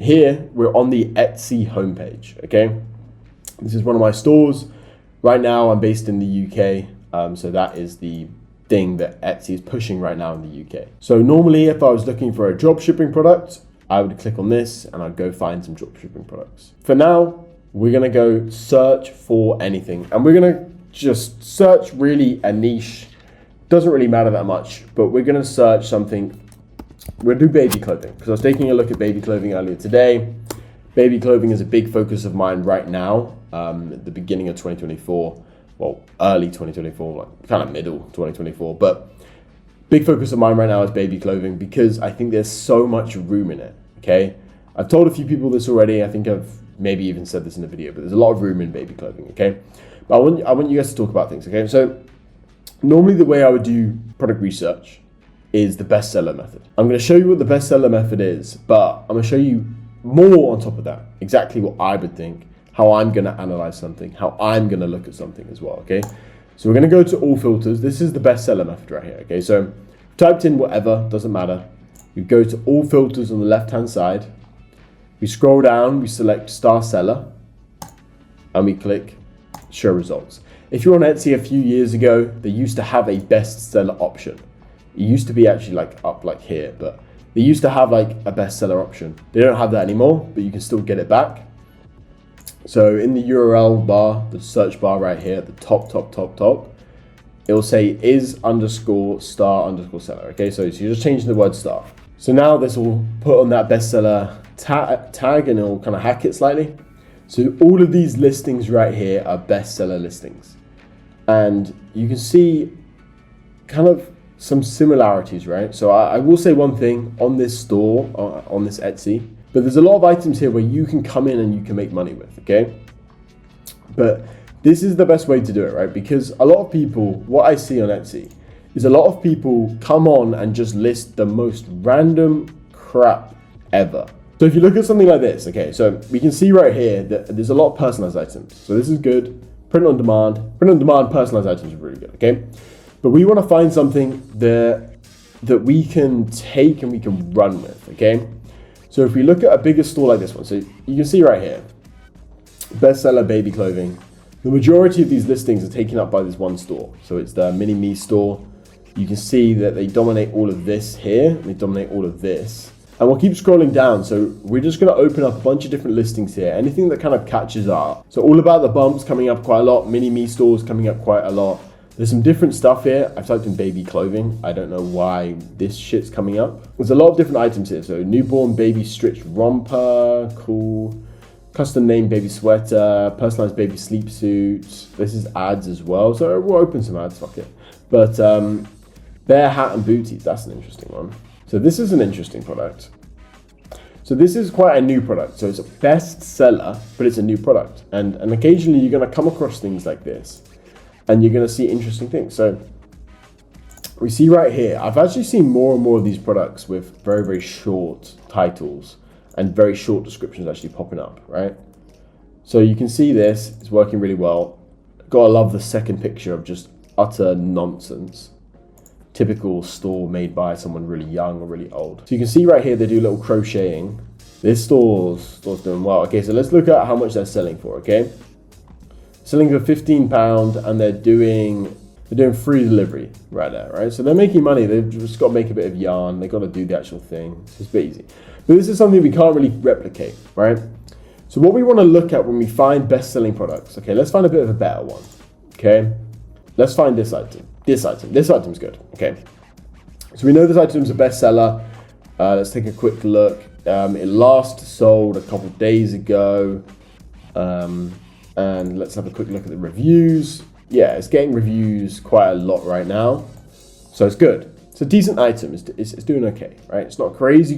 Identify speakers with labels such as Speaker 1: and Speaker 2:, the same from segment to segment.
Speaker 1: here we're on the Etsy homepage, okay? This is one of my stores. Right now I'm based in the UK, so that is the thing that Etsy is pushing right now in the UK. So normally if I was looking for a dropshipping product, I would click on this and I'd go find some dropshipping products. For now, we're gonna go search for anything, and we're gonna just search really a niche. Doesn't really matter that much, but we're gonna search something. We'll do baby clothing, because I was taking a look at baby clothing earlier today. Baby clothing is a big focus of mine right now, at the beginning of 2024. Well, early 2024, like kind of middle 2024, but big focus of mine right now is baby clothing because I think there's so much room in it, okay? I've told a few people this already. I think I've maybe even said this in a video, but there's a lot of room in baby clothing, okay? But I want you guys to talk about things, okay? So normally the way I would do product research is the bestseller method. I'm gonna show you what the bestseller method is, but I'm gonna show you more on top of that, exactly what I would think, how I'm gonna analyze something, how I'm gonna look at something as well, okay? So we're gonna go to all filters. This is the bestseller method right here, okay? So typed in whatever, doesn't matter. We go to all filters on the left-hand side. We scroll down, we select star seller, and we click show results. If you're on Etsy a few years ago, they used to have a bestseller option. It used to be actually like up like here, but they used to have like a bestseller option. They don't have that anymore, but you can still get it back. So in the URL bar, the search bar right here at the top, it will say is underscore star underscore seller. Okay, so you're just changing the word star. So now this will put on that bestseller tag and it will kind of hack it slightly. So all of these listings right here are bestseller listings. And you can see kind of some similarities, right? So I will say one thing on this store, on this Etsy, but there's a lot of items here where you can come in and you can make money with, okay? But this is the best way to do it, right? Because a lot of people, what I see on Etsy is a lot of people come on and just list the most random crap ever. So if you look at something like this, okay, so we can see right here that there's a lot of personalized items. So this is good. Print on demand, personalized items are really good, okay? But we want to find something that we can take and we can run with, okay? So if we look at a bigger store like this one, so you can see right here, bestseller baby clothing. The majority of these listings are taken up by this one store. So it's the Mini Me store. You can see that they dominate all of this here. They dominate all of this. And we'll keep scrolling down. So we're just going to open up a bunch of different listings here. Anything that kind of catches our eye. So All About the Bumps coming up quite a lot. Mini Me stores coming up quite a lot. There's some different stuff here. I've typed in baby clothing. I don't know why this shit's coming up. There's a lot of different items here. So newborn baby stretch romper, cool. Custom name baby sweater, personalized baby sleep suits. This is ads as well. So we'll open some ads, fuck it. But bear hat and booties, that's an interesting one. So this is an interesting product. So this is quite a new product. So it's a bestseller, but it's a new product. And occasionally you're gonna come across things like this. And you're going to see interesting things. So we see right here, I've actually seen more and more of these products with very, very short titles and very short descriptions actually popping up, right? So you can see this, it's working really well. Gotta love the second picture of just utter nonsense. Typical store made by someone really young or really old. So you can see right here, they do a little crocheting. This store's doing well. Okay, so let's look at how much they're selling for, okay? Selling for £15 and they're doing free delivery right there, right? So they're making money. They've just got to make a bit of yarn. They've got to do the actual thing. It's a bit easy. But this is something we can't really replicate, right? So what we want to look at when we find best-selling products, okay, let's find a bit of a better one, okay? Let's find this item. This item's good, okay? So we know this item's a bestseller. Let's take a quick look. It last sold a couple days ago. And let's have a quick look at the reviews. Yeah, it's getting reviews quite a lot right now. So it's good. It's a decent item. It's doing okay, right? It's not crazy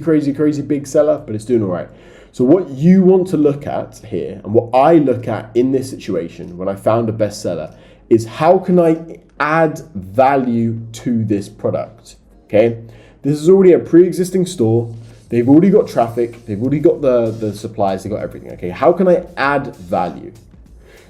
Speaker 1: big seller, but it's doing all right. So what you want to look at here, and what I look at in this situation when I found a bestseller, is how can I add value to this product, okay? This is already a pre-existing store. They've already got traffic. They've already got the supplies. They've got everything, okay? How can I add value?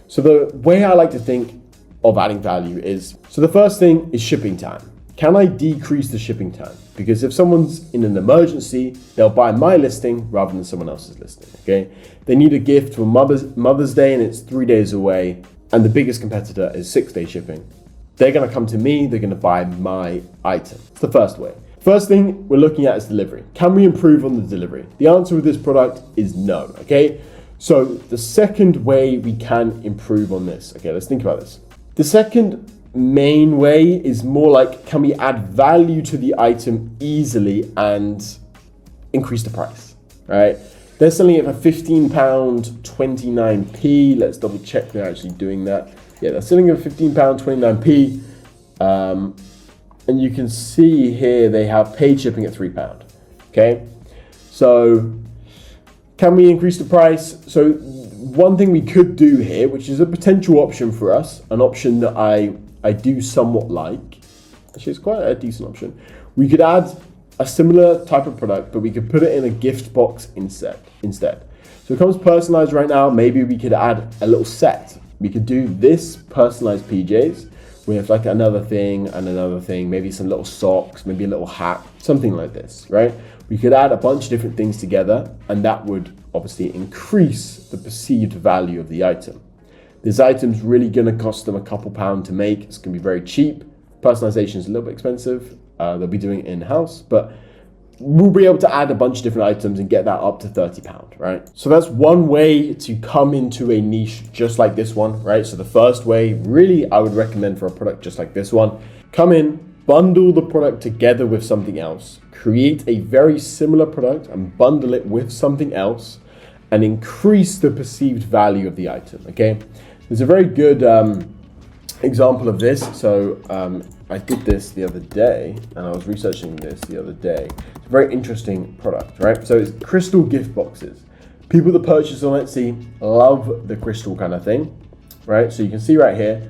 Speaker 1: So the way I like to think of adding value is, so the first thing is shipping time. can I decrease the shipping time? Because if someone's in an emergency, they'll buy my listing rather than someone else's listing, okay? They need a gift for Mother's Day and it's 3 days away, and the biggest competitor is 6-day shipping. They're gonna come to me, they're gonna buy my item. It's the first way. First thing we're looking at is delivery. Can we improve on the delivery? The answer with this product is no, okay? So the second way we can improve on this, okay, let's think about this. The second main way is more like, can we add value to the item easily and increase the price, right? They're selling it for £15.29p. Let's double check they're actually doing that. Yeah, they're selling it for £15.29p. And you can see here they have paid shipping at £3, okay? So can we increase the price? So one thing we could do here, which is a potential option for us, an option that I do somewhat like, actually it's quite a decent option. We could add a similar type of product, but we could put it in a gift box instead. So it comes personalized right now. Maybe we could add a little set. We could do this personalized PJs with like another thing and another thing, maybe some little socks, maybe a little hat, something like this, right? We could add a bunch of different things together, and that would obviously increase the perceived value of the item. This item's really gonna cost them a couple pound to make. It's gonna be very cheap. Personalization is a little bit expensive. They'll be doing it in-house, but we'll be able to add a bunch of different items and get that up to £30, right? So that's one way to come into a niche just like this one, right? So the first way, really, I would recommend for a product just like this one, come in, bundle the product together with something else, create a very similar product and bundle it with something else and increase the perceived value of the item, okay? There's a very good example of this. So I did this the other day and I was researching this the other day. It's a very interesting product, right? So it's crystal gift boxes. People that purchase on Etsy love the crystal kind of thing, right? So you can see right here,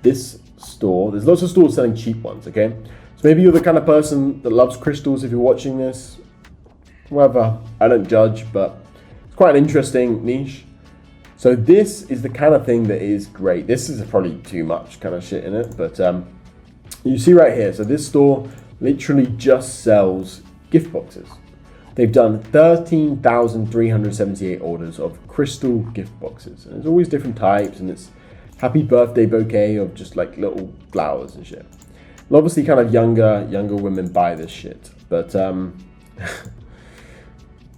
Speaker 1: this store, there's lots of stores selling cheap ones, okay? So maybe you're the kind of person that loves crystals if you're watching this. Whatever, I don't judge, but it's quite an interesting niche. So this is the kind of thing that is great. This is probably too much kind of shit in it, but you see right here, so this store literally just sells gift boxes. They've done 13,378 orders of crystal gift boxes. And there's always different types, and it's happy birthday bouquet of just like little flowers and shit. And obviously kind of younger women buy this shit, but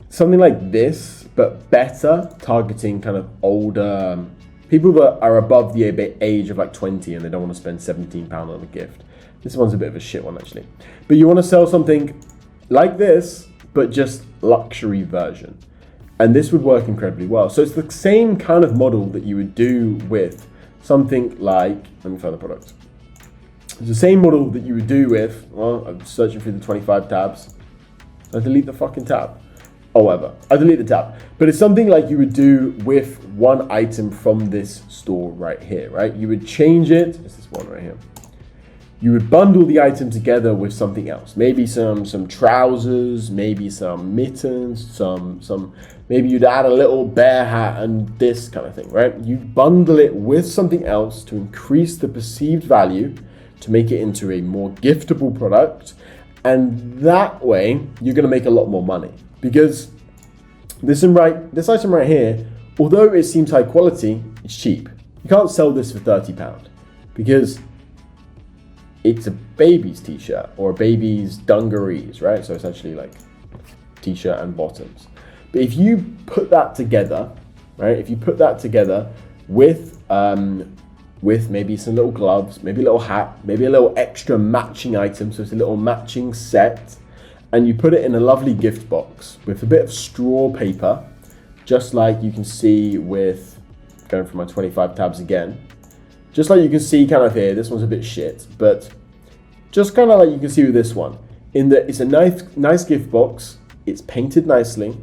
Speaker 1: something like this, but better, targeting kind of older people that are above the age of like 20 and they don't want to spend £17 on a gift. This one's a bit of a shit one actually. But you want to sell something like this, but just luxury version. And this would work incredibly well. So it's the same kind of model that you would do with something like, let me find the product. It's the same model that you would do with, well, I'm searching through the 25 tabs. I delete the fucking tab. Oh, whatever. I delete the tab. But it's something like you would do with one item from this store right here, right? You would change it. It's this one right here. You would bundle the item together with something else. Maybe some trousers, maybe some mittens, maybe you'd add a little bear hat and this kind of thing, right? You bundle it with something else to increase the perceived value, to make it into a more giftable product. And that way, you're gonna make a lot more money. Because this item right here, although it seems high quality, it's cheap. You can't sell this for £30 because it's a baby's t-shirt or a baby's dungarees, right? So it's actually like t-shirt and bottoms. But if you put that together, right? If you put that together with maybe some little gloves, maybe a little hat, maybe a little extra matching item, so it's a little matching set, and you put it in a lovely gift box with a bit of straw paper, just like you can see with, going for my 25 tabs again, just like you can see kind of here, this one's a bit shit, but just kind of like you can see with this one, in that it's a nice gift box, it's painted nicely,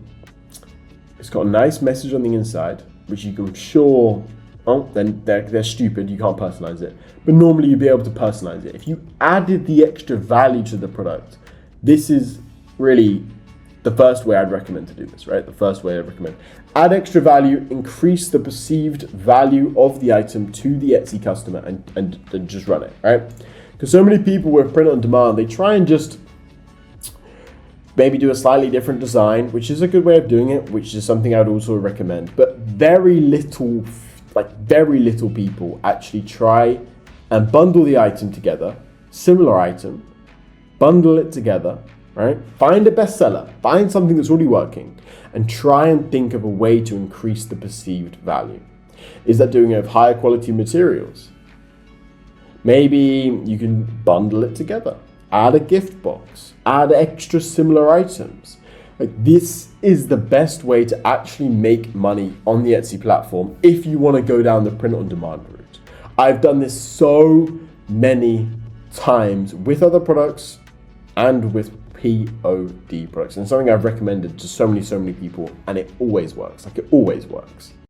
Speaker 1: it's got a nice message on the inside, which you can sure, oh, then they're stupid, you can't personalize it, but normally you'd be able to personalize it. If you added the extra value to the product, this is really the first way I'd recommend to do this, right? The first way I'd recommend. Add extra value, increase the perceived value of the item to the Etsy customer and just run it, right? Because so many people with print on demand, they try and just maybe do a slightly different design, which is a good way of doing it, which is something I'd also recommend. But very little people actually try and bundle the item together, similar item, bundle it together, right? Find a bestseller, find something that's already working, and try and think of a way to increase the perceived value. Is that doing it with higher quality materials? Maybe you can bundle it together, add a gift box, add extra similar items. Like, this is the best way to actually make money on the Etsy platform if you want to go down the print on demand route. I've done this so many times with other products and with POD products, and something I've recommended to so many people, and it always works. Like, it always works.